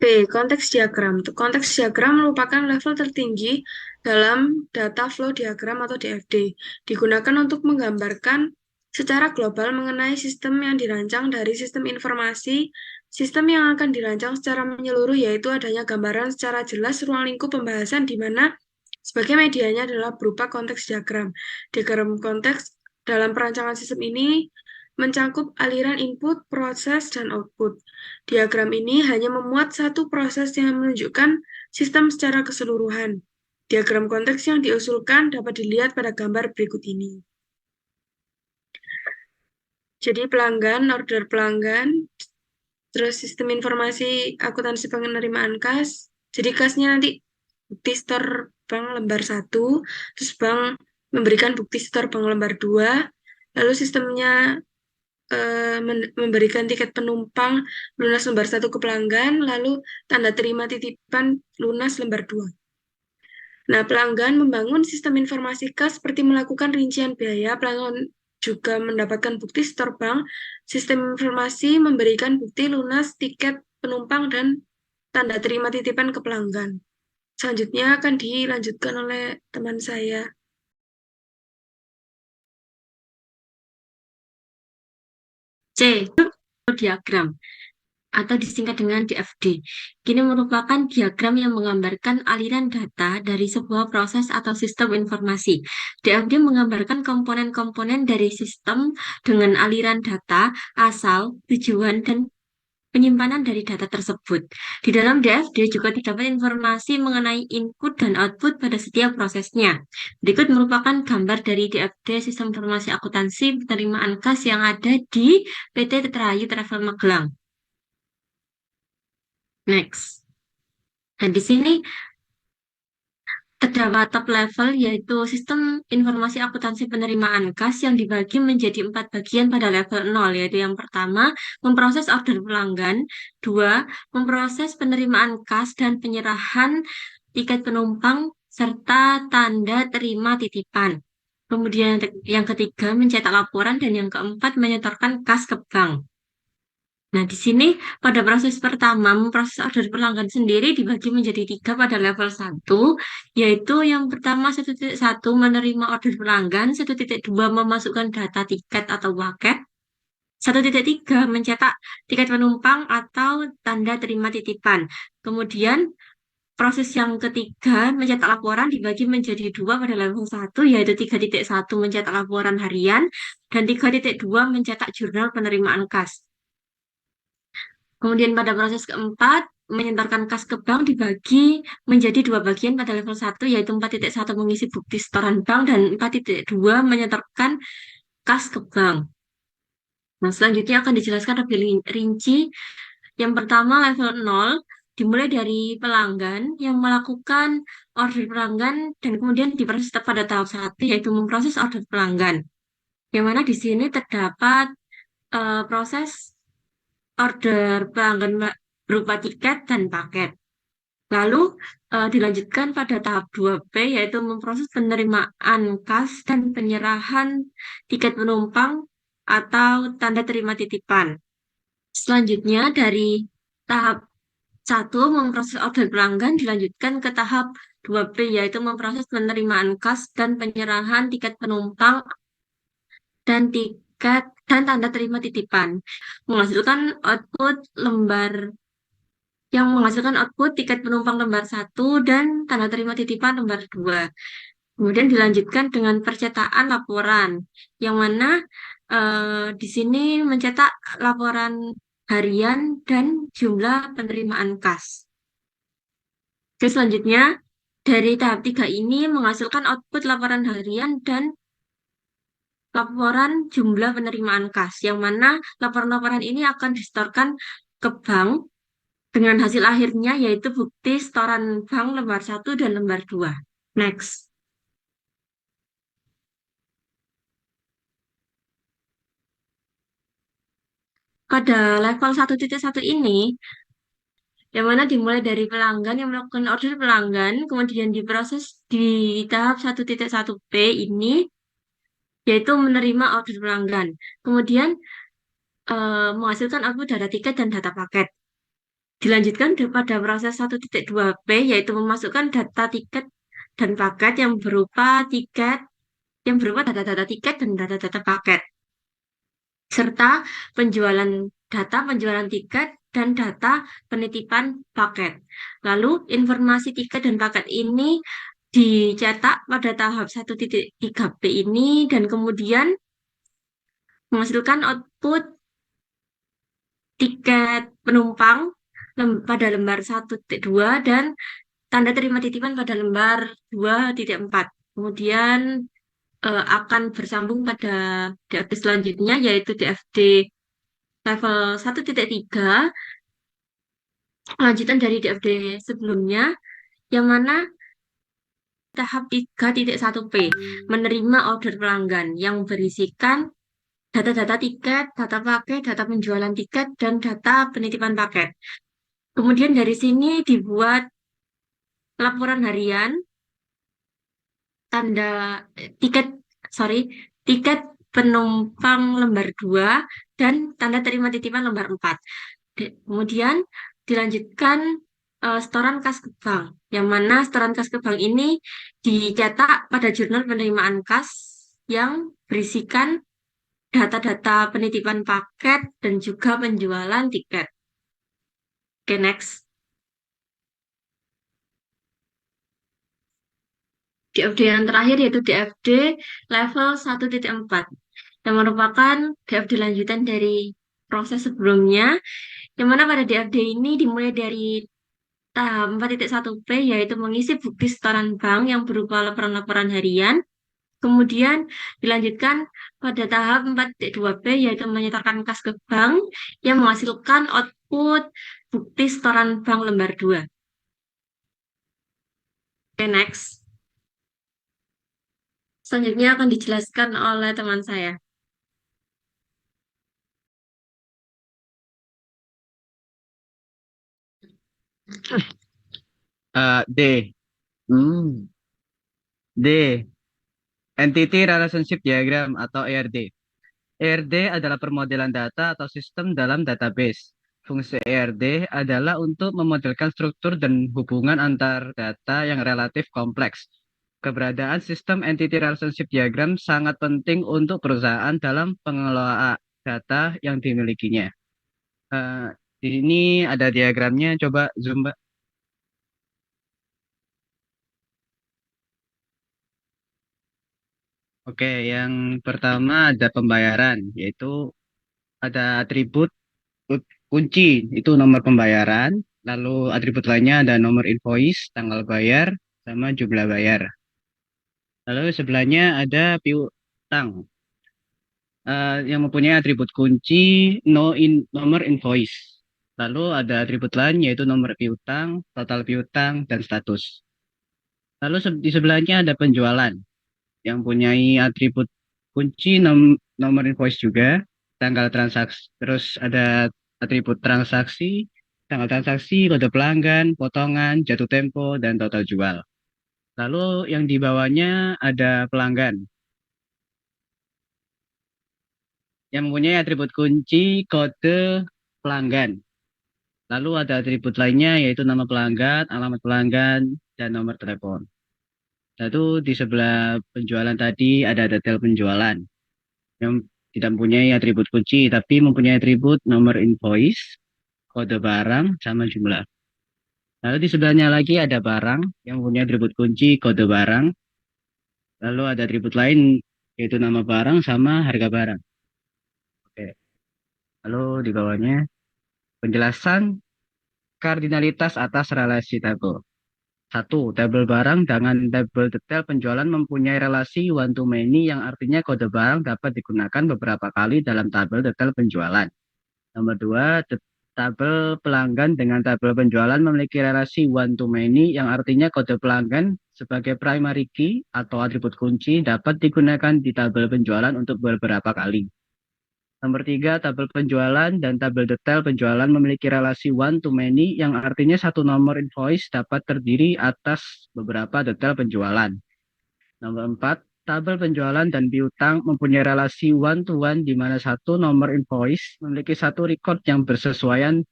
B. Konteks diagram. Konteks diagram merupakan level tertinggi dalam data flow diagram atau DFD. Digunakan untuk menggambarkan secara global mengenai sistem yang dirancang dari sistem informasi. Sistem yang akan dirancang secara menyeluruh yaitu adanya gambaran secara jelas ruang lingkup pembahasan di mana sebagai medianya adalah berupa konteks diagram. Diagram konteks dalam perancangan sistem ini mencakup aliran input, proses, dan output. Diagram ini hanya memuat satu proses yang menunjukkan sistem secara keseluruhan. Diagram konteks yang diusulkan dapat dilihat pada gambar berikut ini. Jadi pelanggan, order pelanggan, terus sistem informasi akuntansi penerimaan kas. Jadi kasnya nanti bukti store bank lembar 1, terus bank memberikan bukti store bank lembar 2, lalu sistemnya memberikan tiket penumpang lunas lembar 1 ke pelanggan, lalu tanda terima titipan lunas lembar 2. Nah, pelanggan membangun sistem informasi kas seperti melakukan rincian biaya, pelanggan juga mendapatkan bukti store bank, sistem informasi memberikan bukti lunas tiket penumpang dan tanda terima titipan ke pelanggan. Selanjutnya akan dilanjutkan oleh teman saya. C. Diagram atau disingkat dengan DFD. Ini merupakan diagram yang menggambarkan aliran data dari sebuah proses atau sistem informasi. DFD menggambarkan komponen-komponen dari sistem dengan aliran data, asal, tujuan, dan penyimpanan dari data tersebut. Di dalam DFD juga terdapat informasi mengenai input dan output pada setiap prosesnya. Berikut merupakan gambar dari DFD Sistem Informasi Akuntansi Penerimaan Kas yang ada di PT Rayo Travel Magelang. Next. Dan di sini terdapat top level yaitu sistem informasi akuntansi penerimaan kas yang dibagi menjadi 4 bagian pada level 0, yaitu yang pertama memproses order pelanggan, 2 memproses penerimaan kas dan penyerahan tiket penumpang serta tanda terima titipan. Kemudian yang ketiga mencetak laporan dan yang keempat menyetorkan kas ke bank. Nah, di sini pada proses pertama, memproses order pelanggan sendiri dibagi menjadi 3 pada level 1, yaitu yang pertama 1.1 menerima order pelanggan, 1.2 memasukkan data tiket atau paket, 1.3 mencetak tiket penumpang atau tanda terima titipan. Kemudian proses yang ketiga mencetak laporan dibagi menjadi 2 pada level 1, yaitu 3.1 mencetak laporan harian dan 3.2 mencetak jurnal penerimaan kas. Kemudian pada proses keempat, menyetorkan kas ke bank dibagi menjadi dua bagian pada level 1, yaitu 4.1 mengisi bukti setoran bank dan 4.2 menyetorkan kas ke bank. Nah, selanjutnya akan dijelaskan lebih rinci. Yang pertama, level 0 dimulai dari pelanggan yang melakukan order pelanggan dan kemudian diproses pada tahap 1, yaitu memproses order pelanggan. Yang mana di sini terdapat proses order pelanggan berupa tiket dan paket. Lalu dilanjutkan pada tahap 2B, yaitu memproses penerimaan kas dan penyerahan tiket penumpang atau tanda terima titipan. Selanjutnya dari tahap 1 memproses order pelanggan dilanjutkan ke tahap 2B, yaitu memproses penerimaan kas dan penyerahan tiket penumpang dan tiket dan tanda terima titipan. Menghasilkan output lembar yang menghasilkan output tiket penumpang lembar 1 dan tanda terima titipan lembar 2. Kemudian dilanjutkan dengan percetakan laporan, yang mana di sini mencetak laporan harian dan jumlah penerimaan kas. Oke, selanjutnya dari tahap 3 ini menghasilkan output laporan harian dan laporan jumlah penerimaan kas, yang mana laporan-laporan ini akan disetorkan ke bank dengan hasil akhirnya yaitu bukti setoran bank lembar 1 dan lembar 2. Next. Pada level 1.1 ini, yang mana dimulai dari pelanggan yang melakukan order pelanggan, kemudian diproses di tahap 1.1B ini, yaitu menerima order pelanggan. Kemudian menghasilkan output data tiket dan data paket. Dilanjutkan pada proses 1.2B, yaitu memasukkan data tiket dan paket yang berupa data-data tiket dan data-data paket, serta data penjualan tiket dan data penitipan paket. Lalu informasi tiket dan paket ini dicetak pada tahap 1.3B ini dan kemudian menghasilkan output tiket penumpang pada lembar 1.2 dan tanda terima titipan pada lembar 2.4. Kemudian akan bersambung pada DFD selanjutnya, yaitu DFD level 1.3, lanjutan dari DFD sebelumnya, yang mana tahap 3.1P menerima order pelanggan yang berisikan data-data tiket, data paket, data penjualan tiket, dan data penitipan paket. Kemudian dari sini dibuat laporan harian, tanda tiket, tiket penumpang lembar 2 dan tanda terima titipan lembar 4. Kemudian dilanjutkan setoran kas ke bank, yang mana setoran kas ke bank ini dicetak pada jurnal penerimaan kas yang berisikan data-data penitipan paket dan juga penjualan tiket. Oke, next. DFD yang terakhir yaitu DFD level 1.4, yang merupakan DFD lanjutan dari proses sebelumnya, yang mana pada DFD ini dimulai dari tahap 4.1P, yaitu mengisi bukti setoran bank yang berupa laporan-laporan harian. Kemudian dilanjutkan pada tahap 4.2P, yaitu menyetorkan kas ke bank yang menghasilkan output bukti setoran bank lembar 2. Oke, next. Selanjutnya akan dijelaskan oleh teman saya. D. D. Entity Relationship Diagram atau ERD. ERD adalah permodelan data atau sistem dalam database. Fungsi ERD adalah untuk memodelkan struktur dan hubungan antar data yang relatif kompleks. Keberadaan sistem Entity Relationship Diagram sangat penting untuk perusahaan dalam pengelolaan data yang dimilikinya. Di sini ada diagramnya, coba zoom, Mbak. Oke, yang pertama ada pembayaran, yaitu ada atribut kunci, itu nomor pembayaran. Lalu atribut lainnya ada nomor invoice, tanggal bayar, sama jumlah bayar. Lalu sebelahnya ada piutang yang mempunyai atribut kunci nomor invoice. Lalu ada atribut lain yaitu nomor piutang, total piutang, dan status. Lalu di sebelahnya ada penjualan yang mempunyai atribut kunci nomor invoice juga, tanggal transaksi, terus ada atribut transaksi, tanggal transaksi, kode pelanggan, potongan, jatuh tempo, dan total jual. Lalu yang di bawahnya ada pelanggan yang mempunyai atribut kunci kode pelanggan. Lalu ada atribut lainnya yaitu nama pelanggan, alamat pelanggan, dan nomor telepon. Lalu di sebelah penjualan tadi ada detail penjualan yang tidak mempunyai atribut kunci tapi mempunyai atribut nomor invoice, kode barang, sama jumlah. Lalu di sebelahnya lagi ada barang yang mempunyai atribut kunci kode barang. Lalu ada atribut lain yaitu nama barang sama harga barang. Oke. Lalu di bawahnya penjelasan kardinalitas atas relasi tabel. 1. Tabel barang dengan tabel detail penjualan mempunyai relasi one to many yang artinya kode barang dapat digunakan beberapa kali dalam tabel detail penjualan. Nomor 2, tabel pelanggan dengan tabel penjualan memiliki relasi one to many yang artinya kode pelanggan sebagai primary key atau atribut kunci dapat digunakan di tabel penjualan untuk beberapa kali. Nomor 3, tabel penjualan dan tabel detail penjualan memiliki relasi one to many yang artinya satu nomor invoice dapat terdiri atas beberapa detail penjualan. Nomor 4, tabel penjualan dan piutang mempunyai relasi one to one di mana satu nomor invoice memiliki satu record yang bersesuaian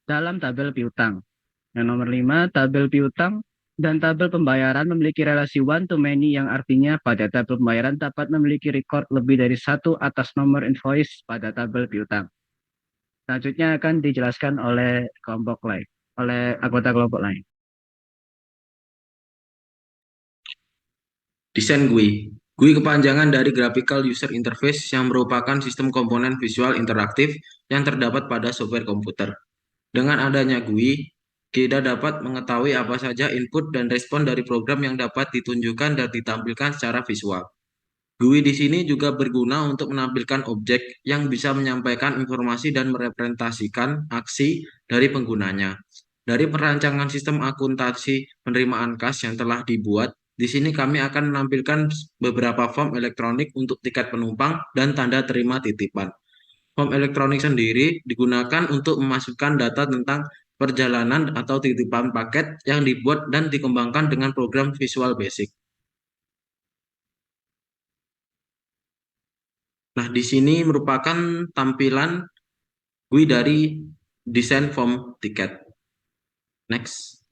dalam tabel piutang. Yang nomor 5, tabel piutang dan tabel pembayaran memiliki relasi one to many yang artinya pada tabel pembayaran dapat memiliki record lebih dari satu atas nomor invoice pada tabel piutang. Selanjutnya akan dijelaskan oleh anggota kelompok lain. Desain GUI. GUI kepanjangan dari Graphical User Interface yang merupakan sistem komponen visual interaktif yang terdapat pada software komputer. Dengan adanya GUI, kita dapat mengetahui apa saja input dan respon dari program yang dapat ditunjukkan dan ditampilkan secara visual. GUI di sini juga berguna untuk menampilkan objek yang bisa menyampaikan informasi dan merepresentasikan aksi dari penggunanya. Dari perancangan sistem akuntansi penerimaan kas yang telah dibuat, di sini kami akan menampilkan beberapa form elektronik untuk tiket penumpang dan tanda terima titipan. Form elektronik sendiri digunakan untuk memasukkan data tentang perjalanan atau titipan paket yang dibuat dan dikembangkan dengan program Visual Basic. Nah, di sini merupakan tampilan GUI dari desain form tiket. Next.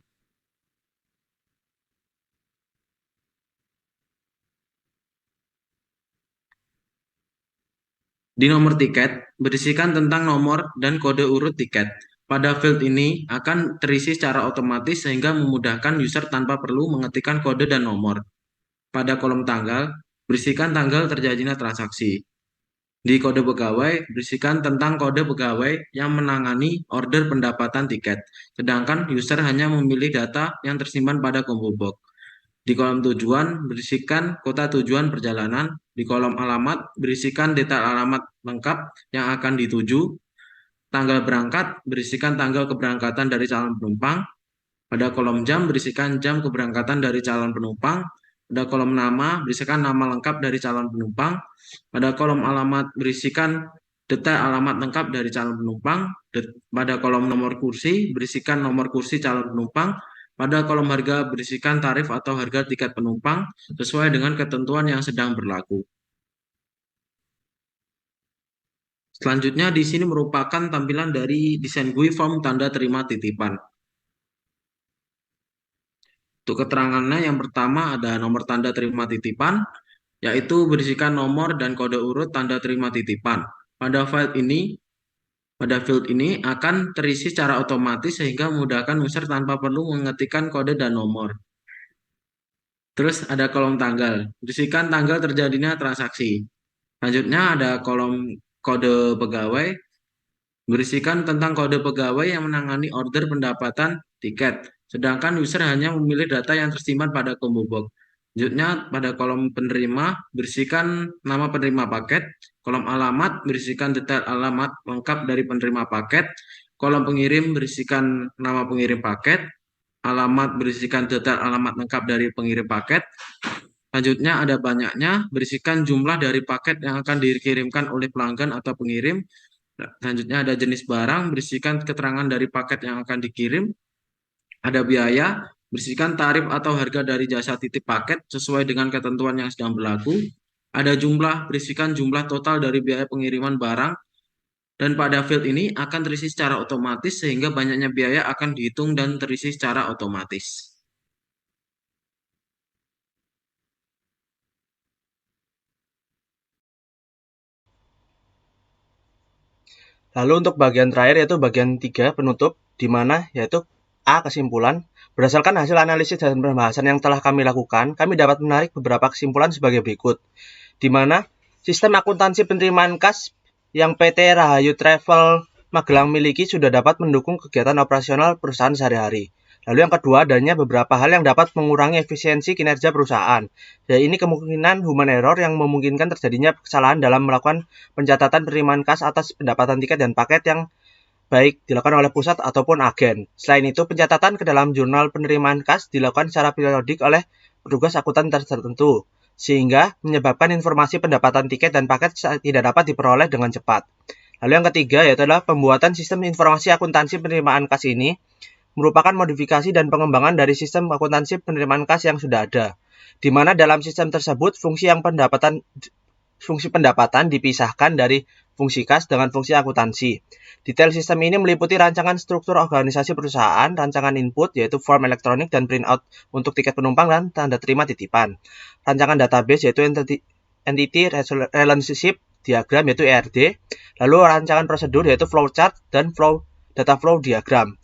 Di nomor tiket, berisikan tentang nomor dan kode urut tiket. Pada field ini akan terisi secara otomatis sehingga memudahkan user tanpa perlu mengetikkan kode dan nomor. Pada kolom tanggal, berisikan tanggal terjadinya transaksi. Di kode pegawai, berisikan tentang kode pegawai yang menangani order pendapatan tiket, sedangkan user hanya memilih data yang tersimpan pada combo box. Di kolom tujuan, berisikan kota tujuan perjalanan. Di kolom alamat, berisikan detail alamat lengkap yang akan dituju. Tanggal berangkat, berisikan tanggal keberangkatan dari calon penumpang. Pada kolom jam, berisikan jam keberangkatan dari calon penumpang. Pada kolom nama, berisikan nama lengkap dari calon penumpang. Pada kolom alamat, berisikan detail alamat lengkap dari calon penumpang. Pada kolom nomor kursi, berisikan nomor kursi calon penumpang. Pada kolom harga, berisikan tarif atau harga tiket penumpang sesuai dengan ketentuan yang sedang berlaku. Selanjutnya, di sini merupakan tampilan dari desain GUI form tanda terima titipan. Untuk keterangannya, yang pertama ada nomor tanda terima titipan, yaitu berisikan nomor dan kode urut tanda terima titipan. Pada field ini akan terisi secara otomatis sehingga memudahkan user tanpa perlu mengetikkan kode dan nomor. Terus ada kolom tanggal, berisikan tanggal terjadinya transaksi. Selanjutnya ada kolom kode pegawai, berisikan tentang kode pegawai yang menangani order pendapatan tiket, sedangkan user hanya memilih data yang tersimpan pada combo box. Selanjutnya, pada kolom penerima, berisikan nama penerima paket, kolom alamat berisikan detail alamat lengkap dari penerima paket, kolom pengirim berisikan nama pengirim paket, alamat berisikan detail alamat lengkap dari pengirim paket. Selanjutnya ada banyaknya, berisikan jumlah dari paket yang akan dikirimkan oleh pelanggan atau pengirim. Selanjutnya ada jenis barang, berisikan keterangan dari paket yang akan dikirim. Ada biaya, berisikan tarif atau harga dari jasa titip paket sesuai dengan ketentuan yang sedang berlaku. Ada jumlah, berisikan jumlah total dari biaya pengiriman barang. Dan pada field ini akan terisi secara otomatis sehingga banyaknya biaya akan dihitung dan terisi secara otomatis. Lalu untuk bagian terakhir yaitu bagian 3 penutup, di mana yaitu A. Kesimpulan. Berdasarkan hasil analisis dan pembahasan yang telah kami lakukan, kami dapat menarik beberapa kesimpulan sebagai berikut. Di mana sistem akuntansi penerimaan kas yang PT Rahayu Travel Magelang miliki sudah dapat mendukung kegiatan operasional perusahaan sehari-hari. Lalu yang kedua, adanya beberapa hal yang dapat mengurangi efisiensi kinerja perusahaan. Dan ini kemungkinan human error yang memungkinkan terjadinya kesalahan dalam melakukan pencatatan penerimaan kas atas pendapatan tiket dan paket yang baik dilakukan oleh pusat ataupun agen. Selain itu, pencatatan ke dalam jurnal penerimaan kas dilakukan secara periodik oleh petugas akuntan tertentu, sehingga menyebabkan informasi pendapatan tiket dan paket tidak dapat diperoleh dengan cepat. Lalu yang ketiga yaitu adalah pembuatan sistem informasi akuntansi penerimaan kas ini merupakan modifikasi dan pengembangan dari sistem akuntansi penerimaan kas yang sudah ada, di mana dalam sistem tersebut fungsi pendapatan dipisahkan dari fungsi kas dengan fungsi akuntansi. Detail sistem ini meliputi rancangan struktur organisasi perusahaan, rancangan input yaitu form elektronik dan printout untuk tiket penumpang dan tanda terima titipan, rancangan database yaitu entity relationship diagram yaitu ERD, lalu rancangan prosedur yaitu flowchart dan data flow diagram.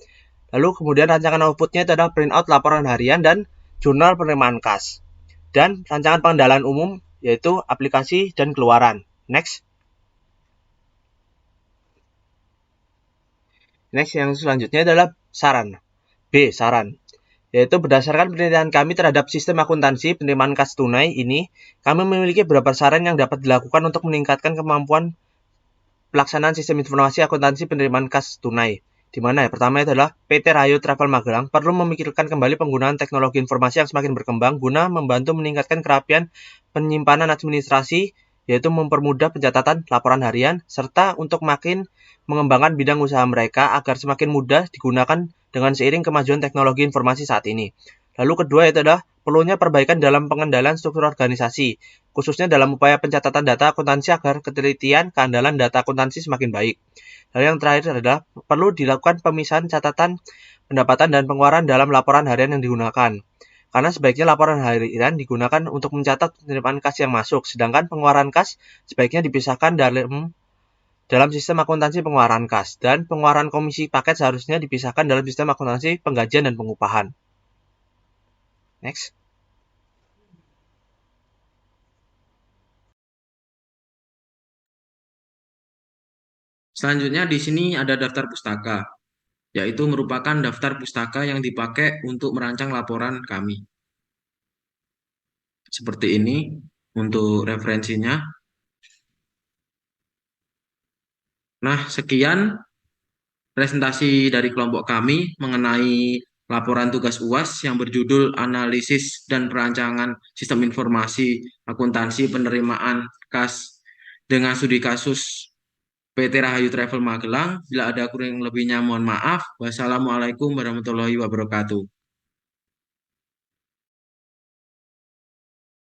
Lalu kemudian rancangan outputnya itu adalah printout laporan harian dan jurnal penerimaan kas. Dan rancangan pengendalian umum yaitu aplikasi dan keluaran. Next yang selanjutnya adalah saran. B. Saran. Yaitu berdasarkan penelitian kami terhadap sistem akuntansi penerimaan kas tunai ini, kami memiliki beberapa saran yang dapat dilakukan untuk meningkatkan kemampuan pelaksanaan sistem informasi akuntansi penerimaan kas tunai. Di mana pertama itu adalah PT Rahayu Travel Magelang perlu memikirkan kembali penggunaan teknologi informasi yang semakin berkembang guna membantu meningkatkan kerapian penyimpanan administrasi, yaitu mempermudah pencatatan laporan harian, serta untuk makin mengembangkan bidang usaha mereka agar semakin mudah digunakan dengan seiring kemajuan teknologi informasi saat ini. Lalu kedua itu adalah perlunya perbaikan dalam pengendalian struktur organisasi, khususnya dalam upaya pencatatan data akuntansi agar ketelitian keandalan data akuntansi semakin baik. Lalu yang terakhir adalah perlu dilakukan pemisahan catatan pendapatan dan pengeluaran dalam laporan harian yang digunakan. Karena sebaiknya laporan harian digunakan untuk mencatat penerimaan kas yang masuk, sedangkan pengeluaran kas sebaiknya dipisahkan dalam sistem akuntansi pengeluaran kas, dan pengeluaran komisi paket seharusnya dipisahkan dalam sistem akuntansi penggajian dan pengupahan. Next. Selanjutnya di sini ada daftar pustaka, yaitu merupakan daftar pustaka yang dipakai untuk merancang laporan kami. Seperti ini untuk referensinya. Nah, sekian presentasi dari kelompok kami mengenai laporan tugas UAS yang berjudul Analisis dan Perancangan Sistem Informasi Akuntansi Penerimaan Kas dengan studi kasus PT Rahayu Travel Magelang. Bila ada kurang lebihnya mohon maaf. Wassalamualaikum warahmatullahi wabarakatuh.